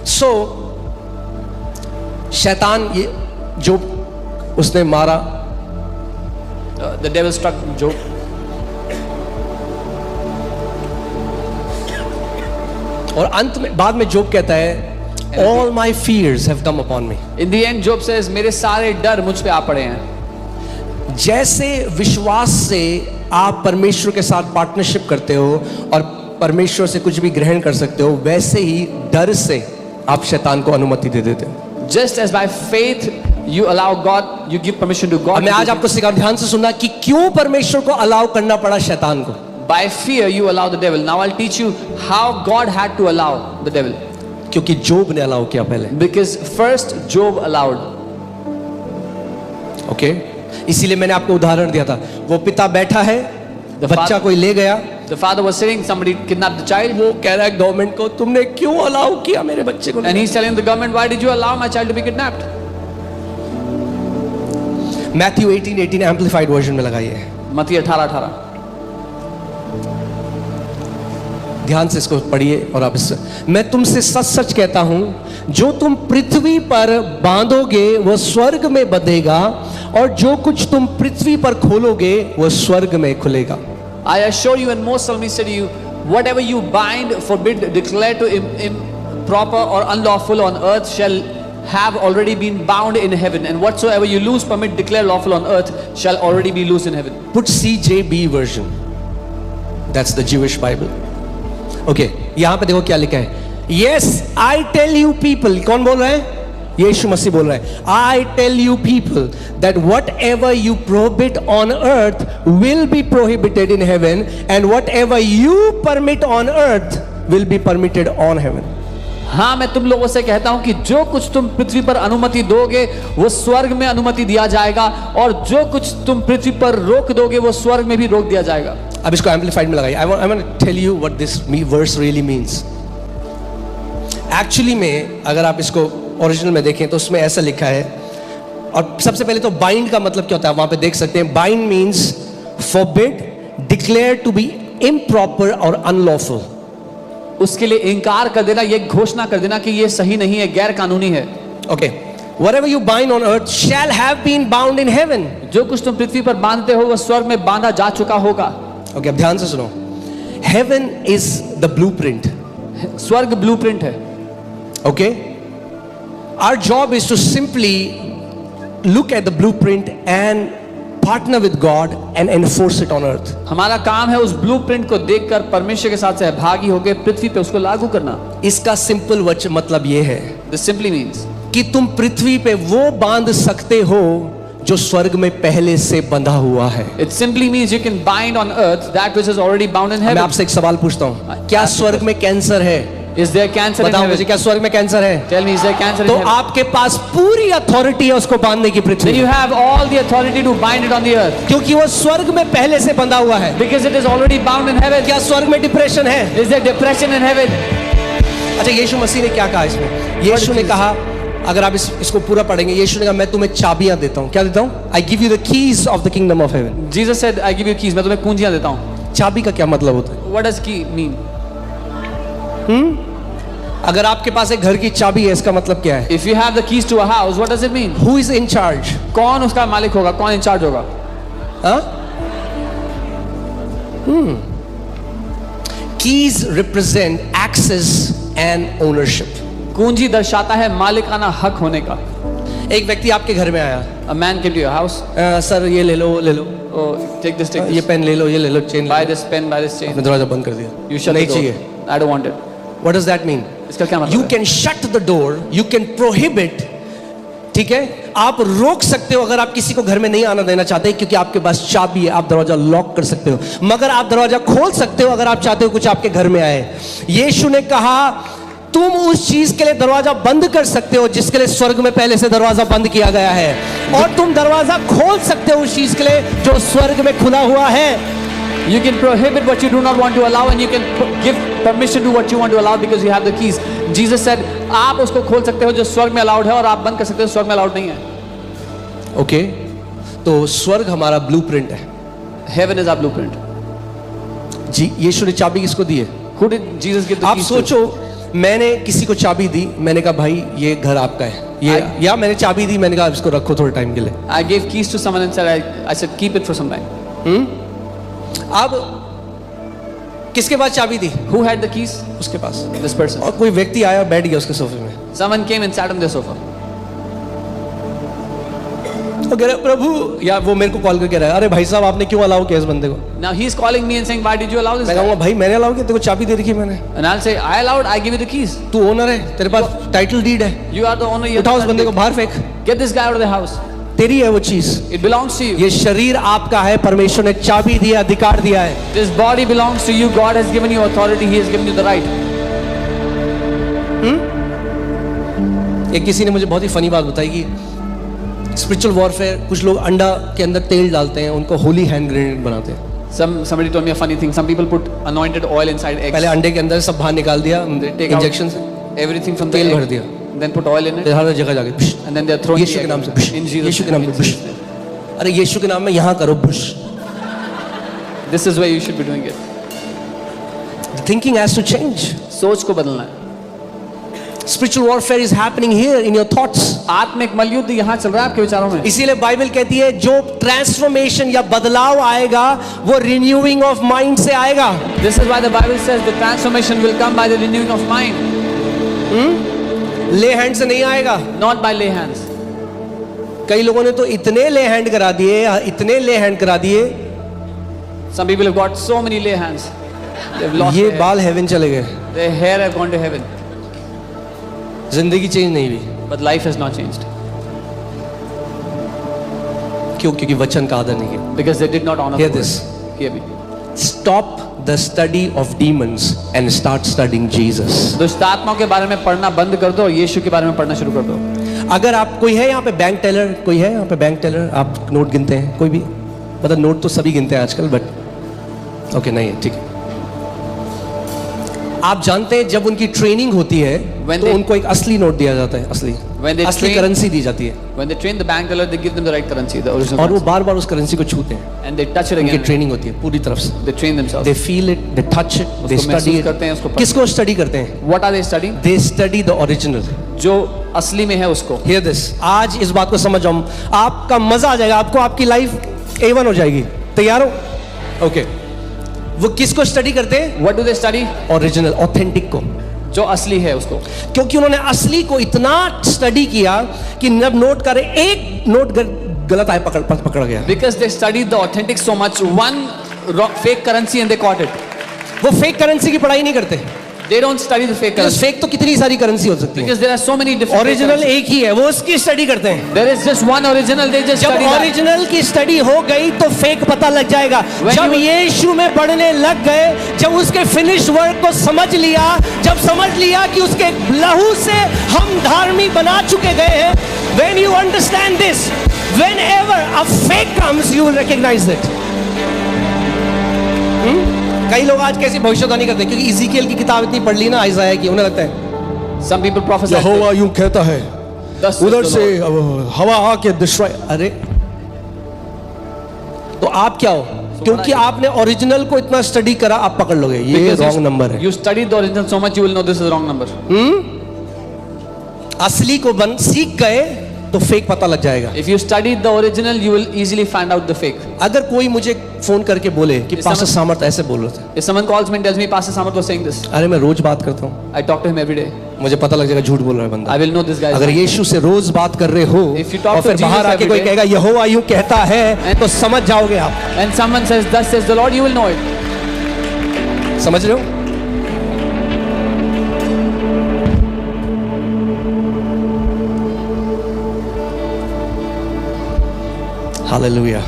सो शैतान ये जो उसने मारा, The devil struck Job. और अंत में बाद में जोब कहता है all my fears have come upon me. In the end, Job says, मेरे सारे डर मुझ पे आ पड़े हैं. जैसे विश्वास से आप परमेश्वर के साथ पार्टनरशिप करते हो और परमेश्वर से कुछ भी ग्रहण कर सकते हो, वैसे ही डर से आप शैतान को अनुमति दे देते हो. Just as by faith you allow God, you give permission to God. मैं आज आपको सिखा, ध्यान से सुनना कि क्यों परमेश्वर को अलाउ करना पड़ा शैतान को. By fear you allow the devil. Now I'll teach you how God had to allow the devil. क्योंकि जोब ने अलाउ किया पहले. Because first Job allowed. Okay इसीलिए मैंने आपको उदाहरण दिया था. वो पिता बैठा है, बच्चा कोई ले गया. The father was sitting, somebody kidnapped the child. वो कह रहा है गवर्नमेंट को, तुमने क्यों अलाउ किया मेरे बच्चे को. And he's telling the government, why did you allow my child to be kidnapped? Matthew 18:18 amplified version में लगाइए. मत्ती 18:18. ध्यान से इसको पढ़िए और आप इससे, मैं तुमसे सच सच कहता हूं, जो तुम पृथ्वी पर बांधोगे वह स्वर्ग में बंधेगा, और जो कुछ तुम पृथ्वी पर खोलोगे वह स्वर्ग में खुलेगा. I assure you and most solemnly say to you, whatever you bind, forbid, declare to improper or unlawful on earth shall have already been bound in heaven, and whatsoever you loose, permit, declare lawful on earth shall already be loose in heaven. Put CJB version. That's the Jewish Bible. Okay, यहां पे देखो क्या लिखा है. Yes, I tell you people. कौन बोल रहा है? यीशु मसीह बोल रहा है. I tell you people that whatever you prohibit on earth will be prohibited in heaven, and whatever you permit on earth will be permitted on heaven. हाँ, मैं तुम लोगों से कहता हूं कि जो कुछ तुम पृथ्वी पर अनुमति दोगे वो स्वर्ग में अनुमति दिया जाएगा, और जो कुछ तुम पृथ्वी पर रोक दोगे वो स्वर्ग में भी रोक दिया जाएगा. अब इसको एम्पलीफाइड में लगाइए. I want to tell you what this verse really means. Actually में अगर आप इसको ओरिजिनल में देखें तो उसमें ऐसा लिखा है, और सबसे पहले तो बाइंड का मतलब क्या होता है वहां पे देख सकते हैं. Bind means forbid, declare to be improper और अनलॉफुल. उसके लिए इनकार कर देना, ये घोषणा कर देना कि ये सही नहीं है, गैर कानूनी है. Okay, whatever you bind on earth shall have been bound in heaven. जो कुछ तुम पृथ्वी पर बांधते हो वह स्वर्ग में बांधा जा चुका होगा. ओके, अब ध्यान से सुनो. Heaven is the blueprint. स्वर्ग ब्लूप्रिंट है. Okay, our job is to simply look at the blueprint and partner with God and enforce it on earth. हमारा काम है उस ब्लूप्रिंट को देखकर परमेश्वर के साथ सहभागी होकर पृथ्वी पे उसको लागू करना. इसका सिंपल मतलब ये है, This simply means कि तुम पृथ्वी पे वो बांध सकते हो जो स्वर्ग में पहले से बंधा हुआ है. it simply means you can bind on earth that which is already bound in मैं heaven. आपसे एक सवाल पूछता हूँ, क्या स्वर्ग में कैंसर है? Is there cancer in बताओ मुझे, heaven? क्या स्वर्ग में कैंसर है? Tell me, is there cancer in तो heaven? आपके पास पूरी अथॉरिटी है उसको बांधने की पृथ्वी Then you में, have all the authority to bind it on the earth क्योंकि वो स्वर्ग में पहले से बंधा हुआ है. because it is already bound in heaven. क्या स्वर्ग में डिप्रेशन है? Is there depression in heaven? अच्छा, यीशु मसीह ने क्या कहा इसमें? यीशु ने कहा, अगर आप इसको पूरा पढ़ेंगे, यीशु ने कहा मैं तुम्हें चाबियां देता हूं. क्या देता हूं? I give you the keys of the kingdom of heaven. Jesus said, I give you keys. मैं तुम्हें कुंजियां देता हूँ. चाबी का क्या मतलब होता है? What does key mean? अगर आपके पास एक घर की चाबी है, इसका मतलब क्या है? If you have the keys to a house, what does it mean? Who is in charge? कौन उसका मालिक होगा? कौन इंचार्ज होगा? हाँ? Keys represent access and ownership. कुंजी दर्शाता है मालिकाना हक होने का. एक व्यक्ति आपके घर में आया, A man came to your house. Sir ये ले लो, ले लो, Oh, take this, take ये this. पेन ले लो, ये ले लो, चेन Buy ले लो. this pen, buy this chain. आपने दरवाजा बंद कर दिया. You shut नहीं the door. चाहिए. I don't want it. What does that mean? इसका क्या मतलब You है? can shut the door, you can prohibit. ठीक है, आप रोक सकते हो अगर आप किसी को घर में नहीं आना देना चाहते, क्योंकि आपके पास चाबी है, आप दरवाजा लॉक कर सकते हो. मगर आप दरवाजा खोल सकते हो अगर आप चाहते हो कुछ आपके घर में आए. यीशु ने कहा तुम उस चीज के लिए दरवाजा बंद कर सकते हो जिसके लिए स्वर्ग में पहले से दरवाजा बंद किया गया है, और तुम दरवाजा खोल सकते हो उस चीज के लिए जो स्वर्ग में खुला हुआ है. You can prohibit what you do not want to allow, and you can give permission to what you want to allow because you have the keys. Jesus said, आप उसको खोल सकते हो जो स्वर्ग में अलाउड है, और आप बंद कर सकते हो स्वर्ग में अलाउड नहीं है. ओके, तो स्वर्ग हमारा ब्लूप्रिंट है. Heaven is our blueprint. जी, यीशु ने चाबी किसको दी है? Who did Jesus give the आप keys to? सोचो, मैंने किसी को चाबी दी, मैंने कहा भाई ये घर आपका है, ये या मैंने चाबी दी, मैंने कहा इसको रखो थोड़े टाइम के लिए। I gave keys to someone and said, I said, keep it for some time. अब किसके पास चाबी दी? Who had the keys? उसके पास। This person. और कोई व्यक्ति आया बैठ गया उसके सोफे में, Someone came and sat on their sofa. तो कह रहा प्रभु, या वो मेरे को कॉल करके रहा है, अरे भाई साहब आपने क्यों अलाउ किया इस बंदे को? Now he's calling me and saying, why did you allow this मैं guy? कहूँगा भाई मैंने अलाउ किया, तेरे को चाबी दे रखी है मैंने, And I'll say, I allowed, I give you the keys. तू ओनर है, तेरे पास टाइटल डीड है, You are the owner. You उठाओ उस बंदे को बाहर फेंक, Get this guy out of the house. तेरी है वो चीज। It belongs to you. ये शरीर आपका है, परमेश्वर ने चाबी दिया, अधिकार दिया है। This body belongs to you. God has given you authority. He has given you the right. एक किसी ने मुझे बहुत ही फनी बात बताई कि स्पिरिचुअल वॉरफेयर, कुछ लोग अंडा के अंदर तेल डालते हैं, उनको होली हैंड ग्रेनेड बनाते हैं। Somebody told me a funny thing. Some people put anointed oil inside eggs. पहले अंडे के अंदर सब बाहर निकाल दिया, take out इंजेक्शन से everything from the तेल egg, भर दिया, then put oil in it, फिर हर जगह जाके भुश, and then they're throwing Yeshu the के egg नाम से in भुश, Jesus' यीशु के name. नाम से भुश, अरे यीशु के नाम में यहाँ करो भुश। This is where you should be doing it. Thinking has to change. सोच को बदलना है। Spiritual warfare is happening here in your thoughts. आत्मिक मलयुद्ध यहाँ चल रहा है आपके विचारों में। इसीलिए बाइबल कहती है जो ट्रांसफॉर्मेशन या बदलाव आएगा वो रिन्यूइंग ऑफ माइंड से आएगा। This is why the Bible says the transformation will come by the renewing of mind. ले हैंड से नहीं आएगा। Not by lay hands. कई लोगों ने तो इतने ले हैंड करा दिए, इतने ले हैंड करा दिए, Some people have got so many lay hands. They've lost ये their hair. बाल हेवन चले गए, Their hair have gone to heaven. जिंदगी चेंज नहीं हुई। But life has not changed. क्यों? क्योंकि वचन का आदर नहीं किया। Because they did not honor Hear the this. word. Hear me. Stop the study of demons and start studying Jesus. दुष्ट आत्माओं के बारे में पढ़ना बंद कर दो और यीशु के बारे में पढ़ना शुरू कर दो। अगर आप, कोई है यहाँ पे बैंक टेलर, कोई है यहाँ पे बैंक टेलर, आप नोट गिनते हैं? कोई भी? मतलब नोट तो सभी गिनते हैं आजकल, बट ओके नहीं है, ठीक है। आप जानते हैं जब उनकी ट्रेनिंग होती है When तो they- उनको एक असली नोट दिया जाता है, असली When they असली train- करेंसी दी जाती है, When they train the bank teller, they give them the right currency, the original और वो currency. बार बार उस करेंसी को छूते हैं। And they touch it उनकी again. ट्रेनिंग होती है पूरी तरफ से, They train themselves. They feel it, they touch it, they उसको स्टडी महसूस करते हैं, उसको इट। पढ़ते किसको स्टडी करते हैं? What are they studying? They study the original. जो असली में है उसको। हियर दिस, आज इस बात को समझ जाओ, आपका मजा आ जाएगा, आपको आपकी लाइफ A1 हो जाएगी। तैयार हो? ओके। वो किसको स्टडी करते हैं? What do they study? Original, authentic को, जो असली है उसको। क्योंकि उन्होंने असली को इतना स्टडी किया कि जब नोट करे, एक नोट गलत आया, पकड़ गया। Because they studied the authentic so much, one fake currency and they caught it. वो फेक करेंसी की पढ़ाई नहीं करते, They don't study the fake currency. Fake तो कितनी सारी करेंसी हो सकती है, Because there are so many different fake original currencies. एक ही है, वो उसकी स्टडी करते हैं। There is just one original, they just जब study that. ओरिजिनल की स्टडी हो गई तो फेक पता लग जाएगा। When जब you- यीशु में पढ़ने लग गए, जब उसके फिनिश वर्क को समझ लिया, जब समझ लिया कि उसके लहू से हम धार्मिक बना चुके गए हैं, when you understand this, whenever a fake comes, you will recognize it. कई लोग आज कैसी भविष्यवाणी करते हैं, क्योंकि इज़ीकिएल की किताब इतनी पढ़ ली ना आइज़ाया की, उन्हें लगता है Some people prophesy. यहोवा यूं कहता है, Thus says उधर the से Lord. अब हवा आके डिस्ट्रॉय। अरे तो आप क्या हो? क्योंकि आपने ओरिजिनल को इतना स्टडी करा, आप पकड़ लोगे ये Because रॉन्ग नंबर है। You studied the original so much, you will know this is the wrong number. असली को सीख गए तो फेक पता लग जाएगा। If you studied the original, you will easily find out the fake. अगर कोई मुझे फोन करके बोले कि इस पास्टर समय- सामर्थ ऐसे बोल रहे थे, If someone calls me and tells me Pastor Samarth was saying this, अरे मैं रोज बात करता हूँ, I talk to him every day. मुझे पता लग जाएगा झूठ बोल रहा है I बंदा। will know this guy. is अगर lying. यीशु से रोज बात कर रहे हो If you talk और to फिर Jesus बाहर आके every कोई day- कहेगा यहोवा यूं कहता है, तो समझ जाओगे आप। When someone says, "Thus says the Lord," you will know it. समझ रहे हो? Hallelujah.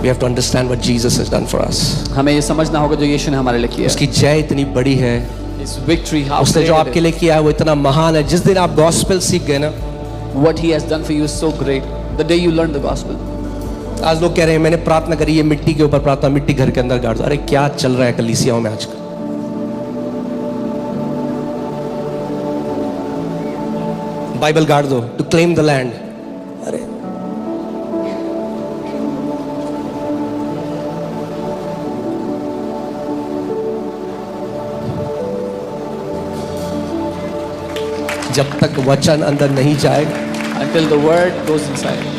We have to understand what Jesus has done for us. हमें ये समझना होगा जो यीशु ने हमारे लिए किया उसकी जय इतनी बड़ी है, है। His victory, how उसने जो great it आपके लिए किया है वो इतना महान है। जिस दिन आप गॉस्पेल सीख गए ना, is. What he has done for you is so great. The day you learn the gospel. आज लोग कह रहे हैं मैंने प्रार्थना करी, ये मिट्टी के ऊपर प्रार्थना, मिट्टी घर के अंदर गाड़ दो। अरे क्या चल रहा है कलीसियाओं में आजकल? बाइबल गाड़ दो टू क्लेम द लैंड। अरे जब तक वचन अंदर नहीं जाएगा। until the word goes inside.